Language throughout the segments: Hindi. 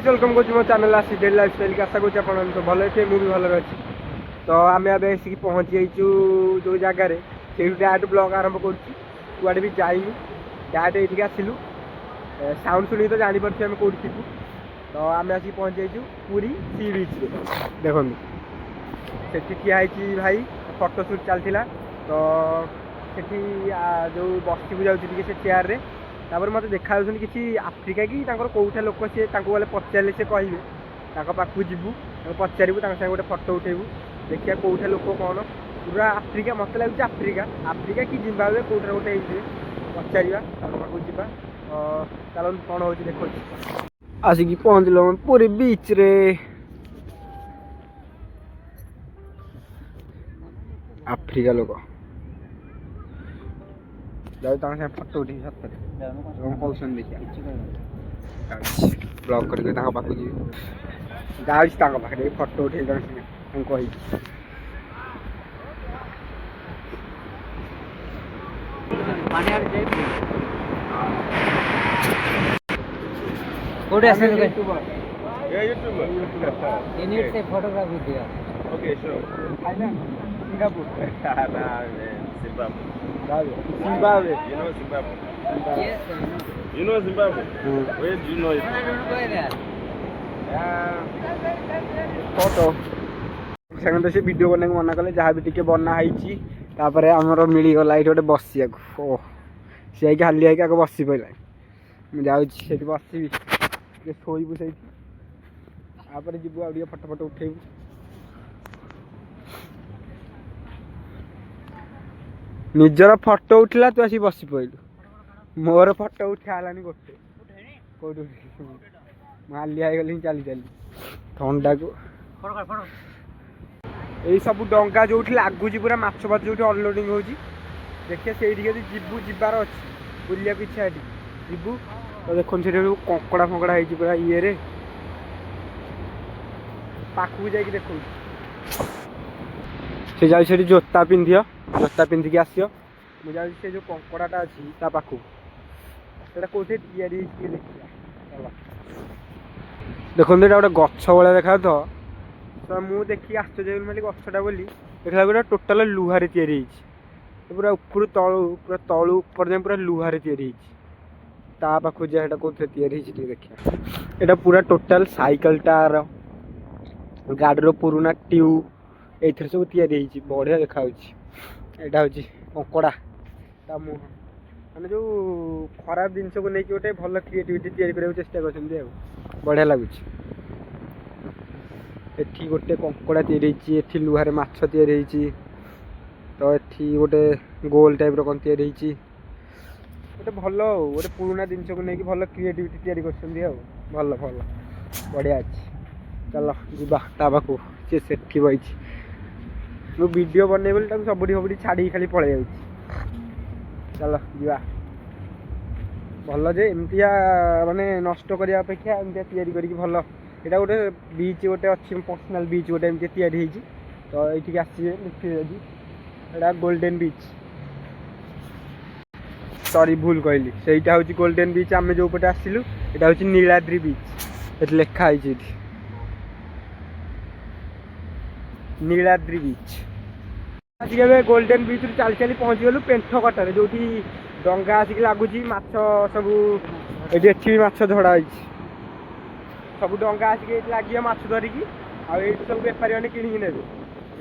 वेलकम कर मो चैनल आसी डेली लाइफस्टाइल की आशा करूँ आप तो भल अच्छे मुझे भल अच्छी। तो आम एसिक पहुँची जाइचु जो जगार से डायरेक्ट ब्लॉग आरंभ करुआड़े भी जाइनी डायरेक्ट ये आसलु साउंड शुणी तो जापर आम कौटी थी। तो आम आसिक पहुँची जाइचु पूरी सी बीच देखो से ठियाई भाई फटोशूट चलता। तो सेठी जो बस को जाऊँगी से चेयर रे तापर मत देखा कि आफ्रिका कि कौटा लोक सी गले पचारे से कहे पाखु जीवु पचारू गोटे फटो उठेबू देखिए कौटा लोक कौन पूरा आफ्रिका मत लगे आफ्रिका आफ्रिका कि जिम्बाब्वे कौटा गोटे पचारा पाखु जा चलो कौन हो देखो आसिक पहुँचल पूरी बीच रे आफ्रिका लोक जाऊ फटो उठे सतरे कौन देखिए ब्लॉग करके पाखु जी जाऊँगी फटो उठे कही फोटोग्राफी दिया okay sure Singapore. Zimbabwe. You know Zimbabwe? Yes, I know. You know Zimbabwe? Where do you know it? I don't know that. Photo. Second से वीडियो बनने को मना कले जहाँ भी टिके बना है तापर आमर मिलगला ये गोटे बसिया ओ सी हाली आगे आगे बसी पड़ा मुझे जाऊँगी बसबी शोबू से जीवु आ फटो फटो उठेबू निजर फटो उठला तू आसी बसी पड़लू मोर फटो उठालानी गोटे कौट मालिया गली चली चली ठंडा को यही सब डंगा जो लगुच पूरा माछ फाच जो अनलोडिंग हो देखिए से जीवु जीवार अच्छी बुलिया इच्छा ये जीवु तो देखो से कंकड़ा फंकड़ा है पूरा ये पाखक जा देखो से जा जोता पिंधियो जोता पिंधिकी आसियो मुझे से जो कंकड़ाटा अच्छी पाखक से कौटे या देखो गोटे गछ भाया देखा तो मुझे देखिए आश्चर्य मानी गछटा बोली देखा गोटे टोटाल लुहारे या पूरा ऊपर तलू पूरा तलू ऊपर जाए पूरा लुहारे या पाखु जाए कौन देखिए यहाँ पूरा टोटाल साइकेल टार गाड़ी पुराना ट्यूब ये सब या बढ़िया देखा यहाँ हूँ कंकड़ा ता मुह मैंने जो खराब जिनस को लेकिन गोटे भल क्रिएटिविटी या चेष्टा कर बढ़िया लगुच एठी गोटे कंकड़ा या लुहारे माछ या तो ये गोटे गोल टाइप रन या गोटे भल गोटे पुराना जिनस को लेकिन भल क्रिएटिविटी या भल भल बढ़िया अच्छे चलो जीवा पाखु सी से बही मु वीडियो बने बोली सबुठी सबुठी छाड़ी खाली पड़े जा चलो जीवा भल जे एमतिया माने नष्ट करने अपेक्षा एमतिया तैयारी करके भल यहाँ गोटे बीच गोटे अच्छी पर्सनाल बीच गोटे एमती तैयारी तो ये आसवे देखिए यहाँ गोल्डन बीच सॉरी भूल कहली से हूँ गोल्डन बीच आम जो पटे आसलु यहाँ हूँ नीलाद्री बीच ये लिखाई नीलाद्री बीच आज गोल्डन बीच रू चली चली पहुँची गलु पेंठ कटारे जो डंगा आसिक लगुच सब ये माछ झड़ा सब डंगा आसिक लगे माछ धरिकी आई सब बेपारी मैंने किणी ने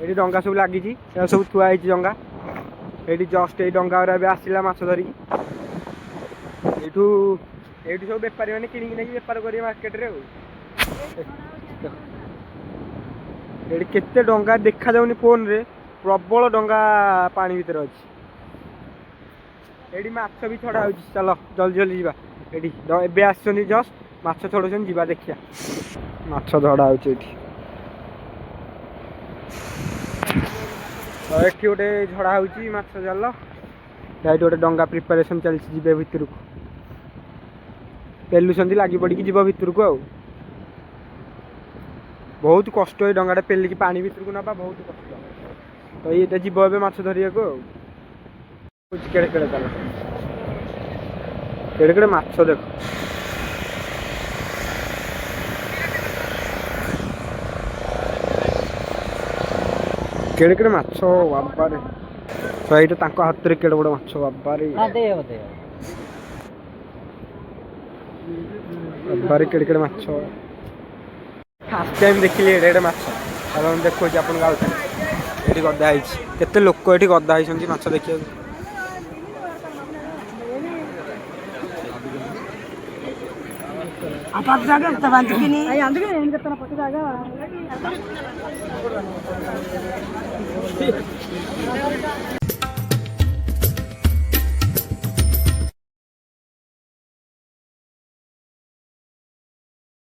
ये डंगा सब लगी सब थुआई डंगा ये जस्ट ये डंगा आसला माछ धरिकी ये सब बेपारी मैंने किणी बेपार करेंगे मार्केट रे ये केते डंगा देखा जाऊनी फोन रे प्रबल डंगा पानी भीतर अच्छी ये माछ भी छड़ा हो चलो जल्दी जल्दी जावा ये आस जस्ट माछ छड़ौन जा देखिया माछ झड़ा हो गोटे झड़ा हो माछ जाल ये गोटे डंगा प्रिपेरेसन चलती जी भितर को पेलुंट लगी पड़ी जीव भितर को बहुत कष्ट ये डंगाटा पेलिकी पानी भितर को नवा बहुत कष्ट तो ये जीव ए माछ धरिया को केड़े केड़े चल केड़े केड़े माछ देख କେଡ଼େ କେଡ଼େ ମାଛ ବାବାରେ। ତ ଏଇଟା ତାଙ୍କ ହାତରେ କେଡ଼େ ବଡ଼ ମାଛ ବାବାରେ। ବାବାରେ କେଡ଼େ କେଡ଼େ ମାଛ। ଫାଷ୍ଟ ଟାଇମ୍ ଦେଖିଲି ଏଡ଼େ ଏଡ଼େ ମାଛ। ତାପରେ ମୁଁ ଦେଖୁଛି ଆପଣଙ୍କୁ ଆଉ ଥରେ। ଏଠି ଗଦା ହେଇଛି, କେତେ ଲୋକ ଏଠି ଗଦା ହେଇଛନ୍ତି ମାଛ ଦେଖିବାକୁ।